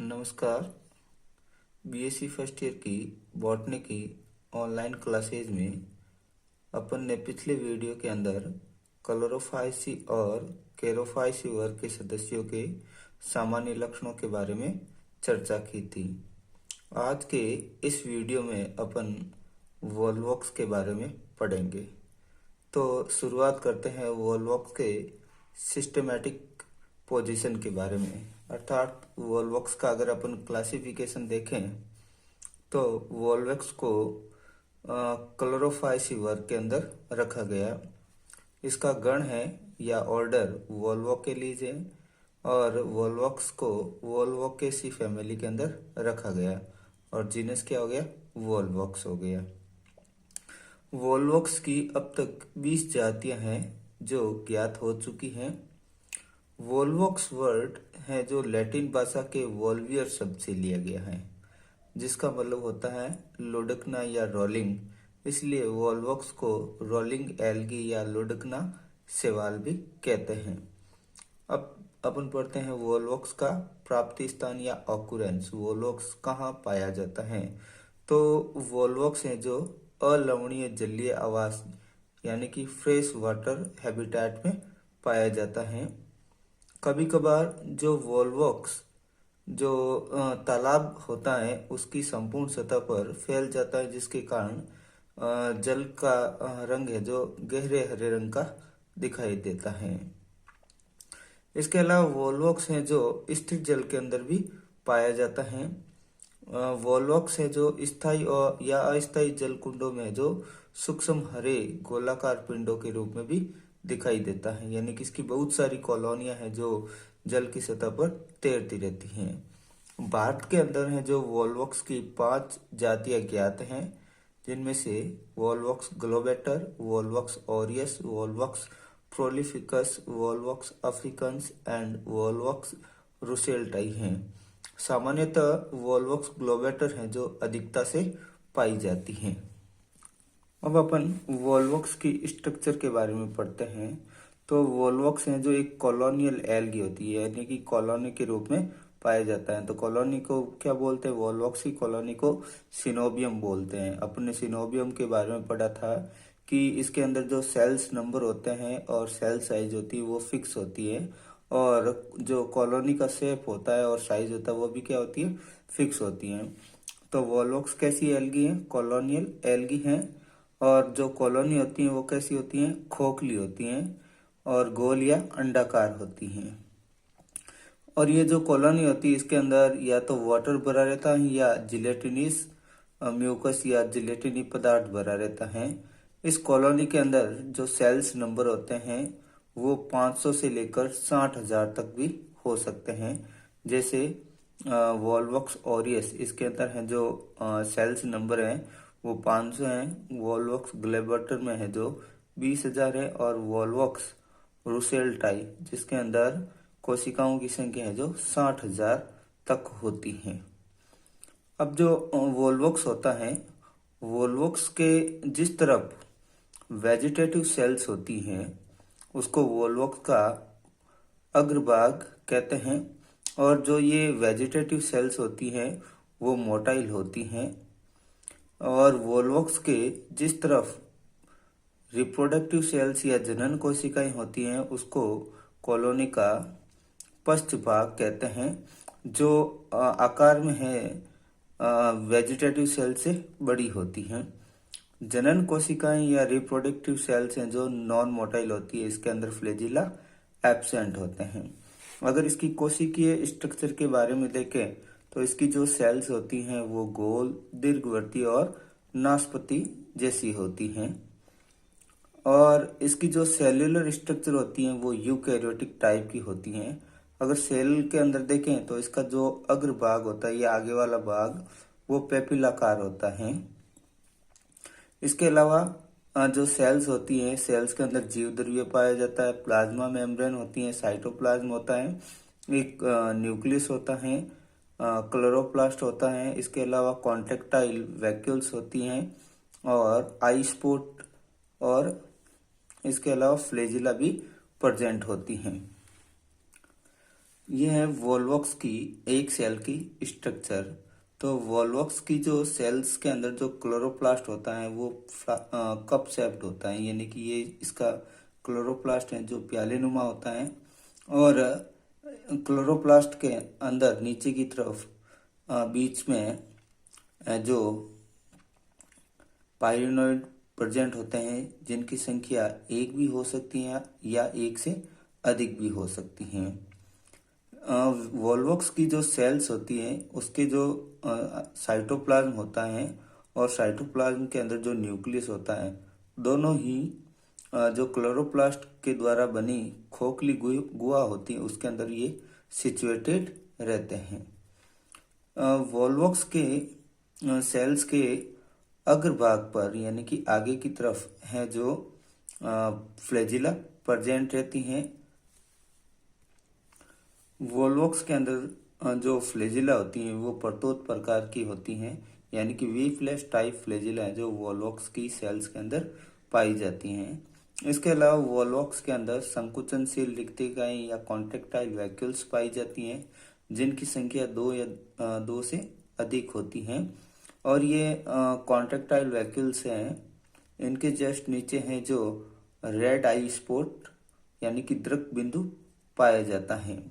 नमस्कार। BSc first year की botany की ऑनलाइन क्लासेज में अपन ने पिछले वीडियो के अंदर क्लोरोफाइसी और केरोफाइसी वर्ग के सदस्यों के सामान्य लक्षणों के बारे में चर्चा की थी। आज के इस वीडियो में अपन वॉल्वॉक्स के बारे में पढ़ेंगे। तो शुरुआत करते हैं वॉल्वॉक्स के सिस्टमैटिक पोजीशन के बारे में। अर्थात वॉल्वॉक्स का अगर अपन क्लासिफिकेशन देखें तो वॉल्वॉक्स को क्लोरोफाइसी वर्ग के अंदर रखा गया। इसका गण है या ऑर्डर वॉल्वोकेलीज है और वॉल्वॉक्स को वॉल्वोकेसी फैमिली के अंदर रखा गया और जीनस क्या हो गया, वॉल्वॉक्स हो गया। वॉल्वॉक्स की अब तक 20 जातियां हैं जो ज्ञात हो चुकी हैं। वॉल्वॉक्स वर्ड है जो लैटिन भाषा के वॉल्वियर शब्द से लिया गया है, जिसका मतलब होता है लुढ़कना या रोलिंग। इसलिए वॉल्वॉक्स को रोलिंग एल्गी या लुढ़कना शैवाल भी कहते हैं। अब अपन पढ़ते हैं वॉल्वॉक्स का प्राप्ति स्थान या ऑकुरेंस। वॉल्वॉक्स कहाँ पाया जाता है? तो वॉल्वॉक्स है जो अलवणीय जलीय आवास यानी कि फ्रेश वाटर हैबिटेट में पाया जाता है। कभी कभार जो वॉल्वॉक्स जो तालाब होता है उसकी संपूर्ण सतह पर फैल जाता है, जिसके कारण जल का रंग है जो गहरे हरे रंग का दिखाई देता है। इसके अलावा वॉल्वॉक्स है जो स्थिर जल के अंदर भी पाया जाता है। वॉल्वॉक्स है जो स्थायी और या अस्थायी जल कुंडों में जो सूक्ष्म हरे गोलाकार पिंडों के रूप में भी दिखाई देता है, यानी कि इसकी बहुत सारी कॉलोनियां हैं जो जल की सतह पर तैरती रहती हैं। भारत के अंदर है जो वॉल्वॉक्स की 5 जातियां ज्ञात हैं, जिनमें से Volvox globator, Volvox aureus, Volvox prolificus, Volvox africanus and Volvox rousseletii हैं। सामान्यतः वॉल्वॉक्स ग्लोबेटर हैं जो अधिकता से पाई जाती हैं। अब अपन वॉल्वॉक्स की स्ट्रक्चर के बारे में पढ़ते हैं। तो वॉल्वॉक्स हैं जो एक कॉलोनियल एल्गी होती है, यानी कि कॉलोनी के रूप में पाया जाता है। तो कॉलोनी को क्या बोलते हैं? वॉल्वॉक्स की कॉलोनी को सिनोबियम बोलते हैं। अपने सिनोबियम के बारे में पढ़ा था कि इसके अंदर जो सेल्स नंबर होते हैं और सेल साइज होती है वो फिक्स होती है, और जो कॉलोनी का शेप होता है और साइज होता है वो भी क्या होती है, फिक्स होती है। तो वॉल्वॉक्स कैसी एल्गी है? कॉलोनियल एल्गी हैं। और जो कॉलोनी होती है वो कैसी होती है? खोखली होती हैं और गोल या अंडाकार होती हैं। और ये जो कॉलोनी होती है इसके अंदर या तो वाटर भरा रहता है या जिलेटिनिस म्यूकस या जिलेटिनी पदार्थ भरा रहता है। इस कॉलोनी के अंदर जो सेल्स नंबर होते हैं वो 500 से लेकर 60,000 तक भी हो सकते हैं। जैसे वॉल्वॉक्स ऑरियस, इसके अंदर है जो सेल्स नंबर है वो 500 हैं। वॉल्वॉक्स ग्लेबर्टर में है जो 20,000 है। और वॉल्वॉक्स रुसेल्टाई जिसके अंदर कोशिकाओं की संख्या है जो 60,000 तक होती है। अब जो वॉल्वॉक्स होता है, वॉल्वॉक्स के जिस तरफ वेजिटेटिव सेल्स होती हैं उसको वॉल्वॉक्स का अग्रभाग कहते हैं। और जो ये वेजिटेटिव सेल्स होती हैं वो मोटाइल होती हैं। और वॉल्वॉक्स के जिस तरफ रिप्रोडक्टिव सेल्स या जनन कोशिकाएं होती हैं उसको कॉलोनी का पश्च भाग कहते हैं, जो आकार में है वेजिटेटिव सेल से बड़ी होती हैं। जनन कोशिकाएं या रिप्रोडक्टिव सेल्स हैं जो नॉन मोटाइल होती है, इसके अंदर फ्लैजिला एब्सेंट होते हैं। अगर इसकी कोशिकीय स्ट्रक्चर के बारे में देखें तो इसकी जो सेल्स होती हैं वो गोल, दीर्घवर्ती और नाशपति जैसी होती हैं। और इसकी जो सेल्यूलर स्ट्रक्चर होती है वो यूकैरियोटिक टाइप की होती हैं। अगर सेल के अंदर देखें तो इसका जो अग्र भाग होता है या आगे वाला भाग वो पेपिलाकार होता है। इसके अलावा जो सेल्स होती हैं, सेल्स के अंदर जीव द्रव्य पाया जाता है, प्लाज्मा मेम्ब्रेन होती है, साइटोप्लाज्म होता है, एक न्यूक्लियस होता है, क्लोरोप्लास्ट होता है। इसके अलावा कॉन्ट्रेक्टाइल वैक्यूल्स होती हैं और आई स्पॉट, और इसके अलावा फ्लैजिला भी प्रेजेंट होती हैं। ये है वोल्वॉक्स की एक सेल की स्ट्रक्चर। तो वोल्वॉक्स की जो सेल्स के अंदर जो क्लोरोप्लास्ट होता है वो कप शेप्ड होता है, यानी कि ये इसका क्लोरोप्लास्ट है जो प्यालेनुमा होता है। और क्लोरोप्लास्ट के अंदर नीचे की तरफ बीच में जो पाइरिनोइड प्रेजेंट होते हैं, जिनकी संख्या एक भी हो सकती है या एक से अधिक भी हो सकती हैं। वोल्वॉक्स की जो सेल्स होती हैं उसके जो साइटोप्लाज्म होता है और साइटोप्लाज्म के अंदर जो न्यूक्लियस होता है, दोनों ही जो क्लोरोप्लास्ट के द्वारा बनी खोखली गुहा होती है उसके अंदर ये सिचुएटेड रहते हैं। वोल्वॉक्स के सेल्स के अग्रभाग पर यानी कि आगे की तरफ है जो फ्लैजिला प्रेजेंट रहती हैं। वोल्वॉक्स के अंदर जो फ्लैजिला होती हैं वो प्रतोद प्रकार की होती हैं, यानी कि वी फ्लैश टाइप फ्लैजिला है जो वोल्वॉक्स की सेल्स के अंदर पाई जाती हैं। इसके अलावा वोल्वॉक्स के अंदर संकुचनशील रिक्तिकाएं या कॉन्ट्रेक्टाइल वैक्यूल्स पाई जाती हैं, जिनकी संख्या दो से अधिक होती हैं। और ये कॉन्ट्रेक्टाइल वैक्यूल्स हैं, इनके जस्ट नीचे हैं जो रेड आई स्पॉट यानी कि दृक बिंदु पाया जाता है।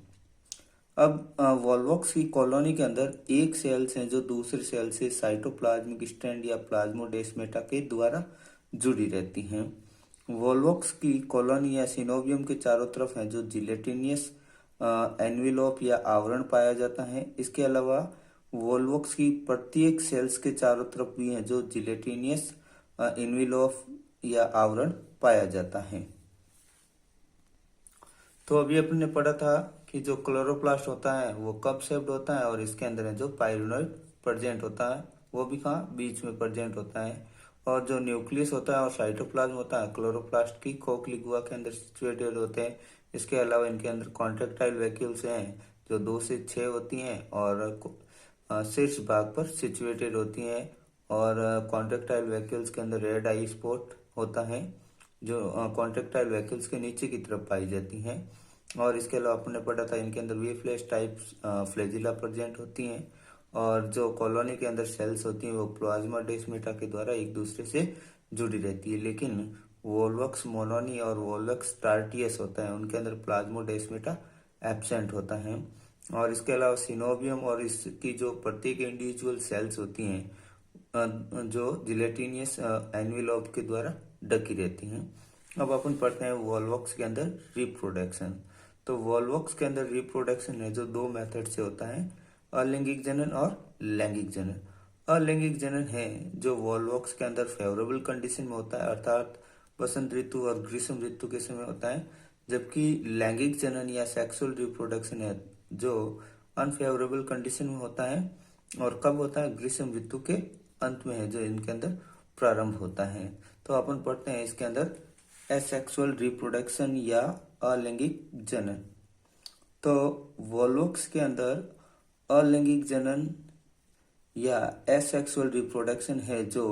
अब वोल्वॉक्स की कॉलोनी के अंदर एक सेल्स हैं जो दूसरे सेल से साइटोप्लाज्मिक स्ट्रैंड या प्लाज्मोडेस्माटा के द्वारा जुड़ी रहती हैं। वोल्वॉक्स की कॉलोनी या सिनोवियम के चारों तरफ है जो जिलेटिनियस एनविलोप या आवरण पाया जाता है। इसके अलावा वोल्वॉक्स की प्रत्येक सेल्स के चारों तरफ भी है जो जिलेटिनियस एनविलोप या आवरण पाया जाता है। तो अभी अपन ने पढ़ा था कि जो क्लोरोप्लास्ट होता है वो कप शेप्ड होता है और इसके अंदर है जो पाइरिनोइड प्रेजेंट होता है, वो भी कहाँ बीच में प्रेजेंट होता है। और जो न्यूक्लियस होता है और साइटोप्लाज्म होता है क्लोरोप्लास्ट की खोखली गुहा के अंदर सिचुएटेड होते हैं। इसके अलावा इनके अंदर कॉन्ट्रेक्टाइल वैक्यूल्स हैं जो 2 से 6 होती हैं और शीर्ष भाग पर सिचुएटेड होती हैं। और कॉन्ट्रेक्टाइल वैक्यूल्स के अंदर रेड आई स्पॉट होता है जो कॉन्ट्रेक्टाइल वैक्यूल्स के नीचे की तरफ पाई जाती हैं। और इसके अलावा आपने पढ़ा था इनके अंदर whiplash type flagella present होती हैं। और जो कॉलोनी के अंदर सेल्स होती हैं वो प्लाज्मोडेस्माटा के द्वारा एक दूसरे से जुड़ी रहती है, लेकिन वोल्वॉक्स मोनोनी और वोल्वॉक्स टार्टियस होता है उनके अंदर प्लाज्मोडेस्माटा एब्सेंट होता है। और इसके अलावा सिनोबियम और इसकी जो प्रत्येक इंडिविजुअल सेल्स होती हैं जो जिलेटिनियस एनविलोप के द्वारा ढकी रहती हैं। अब अपन पढ़ते हैं वोल्वॉक्स के अंदर रिप्रोडक्शन। तो वोल्वॉक्स के अंदर रिप्रोडक्शन है जो 2 मेथड से होता है, अलैंगिक जनन और लैंगिक जनन। अलैंगिक जनन है जो वोल्वॉक्स के अंदर फेवरेबल कंडीशन में होता है, अर्थात बसंत ऋतु और ग्रीष्म ऋतु के समय होता है। जबकि लैंगिक जनन या सेक्सुअल रिप्रोडक्शन है जो अनफेवरेबल कंडीशन में होता है और कब होता है, ग्रीष्म ऋतु के अंत में है जो इनके अंदर प्रारंभ होता है। तो अपन पढ़ते हैं इसके अंदर एसेक्सुअल रिप्रोडक्शन या अलैंगिक जनन। तो वोल्वॉक्स के अंदर अलैंगिक जनन या एसेक्सुअल रिप्रोडक्शन है जो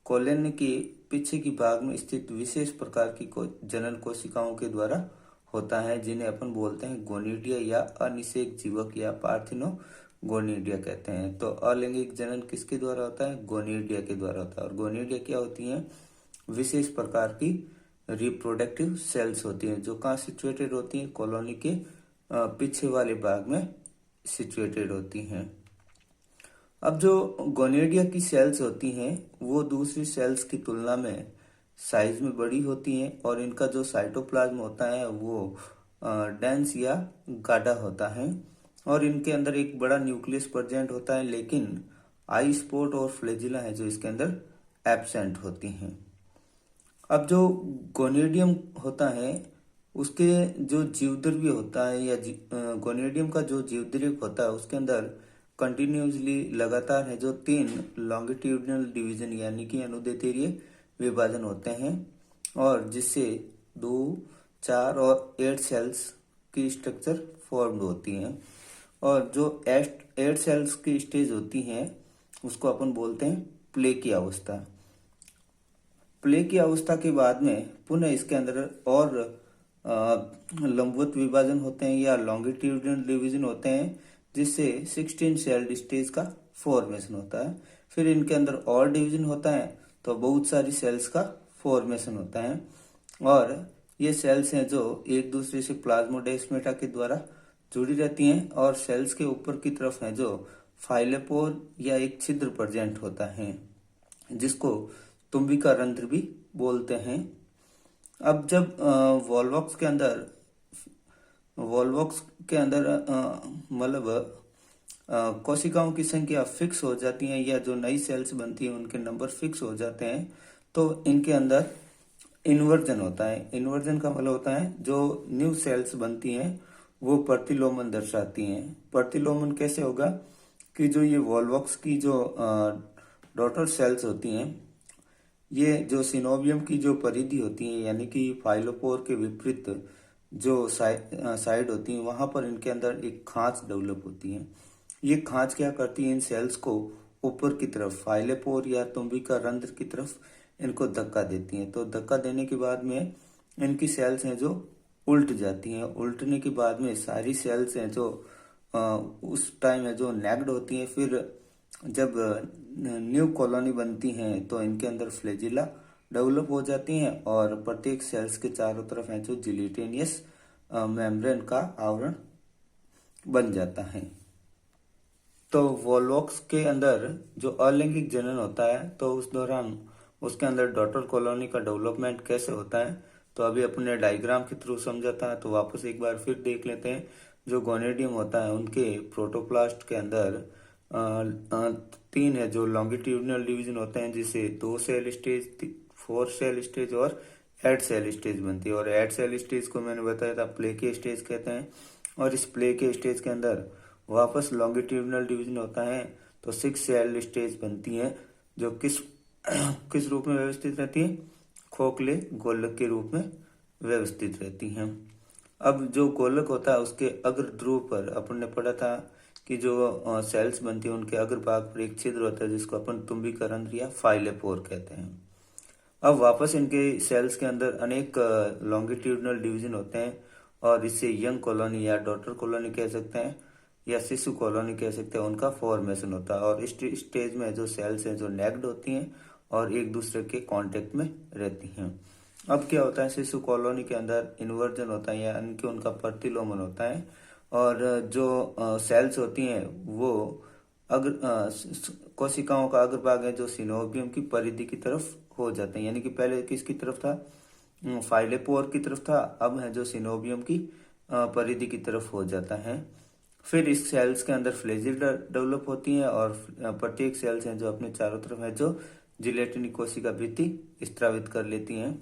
कोलन के पीछे की भाग में स्थित विशेष प्रकार की जनन कोशिकाओं के द्वारा होता है, जिन्हें अपन बोलते हैं गोनिडिया या अनिषेक जीवक या पार्थिनो गोनिडिया कहते हैं। तो अलैंगिक जनन किसके द्वारा होता है, गोनिडिया के द्वारा होता है। और गोनिडिया क्या होती है, विशेष प्रकार की रिप्रोडक्टिव सेल्स होती हैं जो कहाँ सिचुएटेड होती हैं, कॉलोनी के पीछे वाले भाग में सिचुएटेड होती हैं। अब जो गोनेडिया की सेल्स होती हैं वो दूसरी सेल्स की तुलना में साइज में बड़ी होती हैं और इनका जो साइटोप्लाज्म होता है वो डेंस या गाढ़ा होता है और इनके अंदर एक बड़ा न्यूक्लियस प्रेजेंट होता है, लेकिन आई स्पॉट और फ्लैजिला है जो इसके अंदर एब्सेंट होती हैं। अब जो गोनेडियम होता है उसके जो जीवद्रव्य होता है या गोनेडियम का जो जीवद्रव्य होता है उसके अंदर कंटिन्यूसली लगातार है जो 3 लॉन्गिट्यूडिनल डिवीजन यानी कि अनुदैर्ध्य विभाजन होते हैं और जिससे 2, 4 और 8 सेल्स की स्ट्रक्चर फॉर्म्ड होती हैं। और जो 8 सेल्स की स्टेज होती हैं उसको अपन बोलते हैं प्ले की अवस्था। प्ले की अवस्था के बाद में पुनः इसके अंदर और लंबवत विभाजन होते हैं या लॉन्गिट्यूडिनल डिवीजन होते हैं, जिससे 16 सेल्ड स्टेज का फॉर्मेशन होता है। फिर इनके अंदर और डिवीजन होता है तो बहुत सारी सेल्स का फॉर्मेशन होता है, और ये सेल्स हैं जो एक दूसरे से प्लाज्मोडेस्माटा के द्वारा जुड़ी रहती हैं, और सेल्स के ऊपर की तरफ है जो फाइलोपोर या एक छिद्र प्रेजेंट होता है, जिसको तुम्बिका रंध्र भी बोलते हैं। अब जब वॉल्वॉक्स के अंदर मतलब कोशिकाओं की संख्या फिक्स हो जाती है, या जो नई सेल्स बनती है उनके नंबर फिक्स हो जाते हैं, तो इनके अंदर इन्वर्जन होता है। इन्वर्जन का मतलब होता है जो न्यू सेल्स बनती हैं वो प्रतिलोमन दर्शाती हैं। प्रतिलोमन कैसे होगा कि जो ये वॉल्वॉक्स की जो डॉटर सेल्स होती हैं, ये जो सिनोवियम की जो परिधि होती है, यानी कि फाइलोपोर के विपरीत जो साइड होती है, वहां पर इनके अंदर एक खांच डेवलप होती है। ये खांच क्या करती है, इन सेल्स को ऊपर की तरफ फाइलोपोर या तुम्बिका रंध्र की तरफ इनको धक्का देती हैं। तो धक्का देने के बाद में इनकी सेल्स हैं जो उल्ट जाती हैं। उल्टने के बाद में सारी सेल्स हैं जो उस टाइम है जो नेक्ड होती हैं। फिर जब न्यू कॉलोनी बनती हैं तो इनके अंदर फ्लैजिला डेवलप हो जाती हैं, और प्रत्येक सेल्स के चारों तरफ है जो जिलेटिनियस मेम्ब्रेन का आवरण बन जाता है। तो वॉल्वॉक्स के अंदर जो अलैंगिक जनन होता है, तो उस दौरान उसके अंदर डॉटर कॉलोनी का डेवलपमेंट कैसे होता है, तो अभी अपने डायग्राम के थ्रू समझाता है। तो वापस एक बार फिर देख लेते हैं। जो गोनेडियम होता है उनके प्रोटोप्लास्ट के अंदर 3 है जो लॉन्गिट्यूडिनल डिवीजन होते हैं, जिसे 2 सेल स्टेज, 4 सेल स्टेज और 8 सेल स्टेज बनती है। और 8 सेल स्टेज को मैंने बताया था प्लेके स्टेज कहते हैं, और इस प्लेके स्टेज के अंदर वापस लॉन्गिट्यूडिनल डिवीजन होता है, तो 6 सेल स्टेज बनती हैं, जो किस रूप में व्यवस्थित रहती है, खोखले गोलक के रूप में व्यवस्थित रहती हैं। अब जो गोलक होता है उसके अग्र ध्रुव पर अपन ने पढ़ा था कि जो सेल्स बनती है उनके अग्र भाग पर एक छिद्र होता है, जिसको अपन तुम्बिका रंध्र या फाइलोपोर कहते हैं। अब वापस इनके सेल्स के अंदर अनेक लॉन्गिट्यूडिनल डिवीजन होते हैं, और इससे यंग कॉलोनी या डॉटर कॉलोनी कह सकते हैं, या शिशु कॉलोनी कह सकते हैं, उनका फॉर्मेशन होता है। और इस स्टेज में जो सेल्स हैं जो नेक्ड होती हैं और एक दूसरे के कांटेक्ट में रहती हैं। अब क्या होता है, शिशु कॉलोनी के अंदर इन्वर्जन होता है, यानी कि उनका प्रतिलोमन होता है, और जो सेल्स होती हैं वो कोशिकाओं का अग्रभाग है जो सिनोवियम की परिधि की तरफ हो जाते हैं। यानी कि पहले किसकी तरफ था, फाइलोपोर की तरफ था, अब है जो सिनोवियम की परिधि की तरफ हो जाता है। फिर इस सेल्स के अंदर फ्लैजिला डेवलप होती है, और प्रत्येक सेल्स हैं जो अपने चारों तरफ है जो जिलेटिनी कोशिका भित्ति स्त्रावित कर लेती हैं।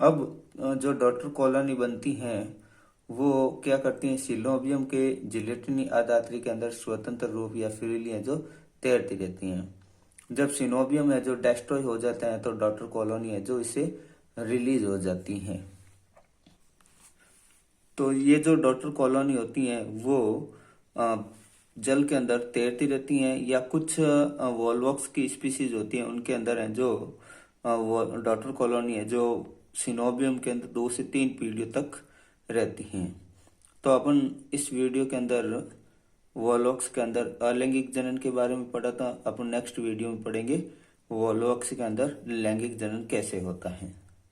अब जो डॉटर कॉलोनी बनती हैं वो क्या करती हैं, सिनोवियम के जिलेटिनी आधात्री के अंदर स्वतंत्र रूप या फ्रीली है जो तैरती रहती हैं। जब सिनोवियम है जो डेस्ट्रॉय हो जाता है, तो डॉटर कॉलोनी है जो इसे रिलीज हो जाती हैं। तो ये जो डॉटर कॉलोनी होती हैं वो जल के अंदर तैरती रहती हैं, या कुछ वॉल्वॉक्स की स्पीसीज होती हैं उनके अंदर है जो वो डॉटर कॉलोनी है जो सिनोवियम के अंदर 2 से 3 पीढ़ियों तक रहती हैं। तो अपन इस वीडियो के अंदर वॉल्वॉक्स के अंदर अलैंगिक जनन के बारे में पढ़ा था। अपन नेक्स्ट वीडियो में पढ़ेंगे वॉल्वॉक्स के अंदर लैंगिक जनन कैसे होता है।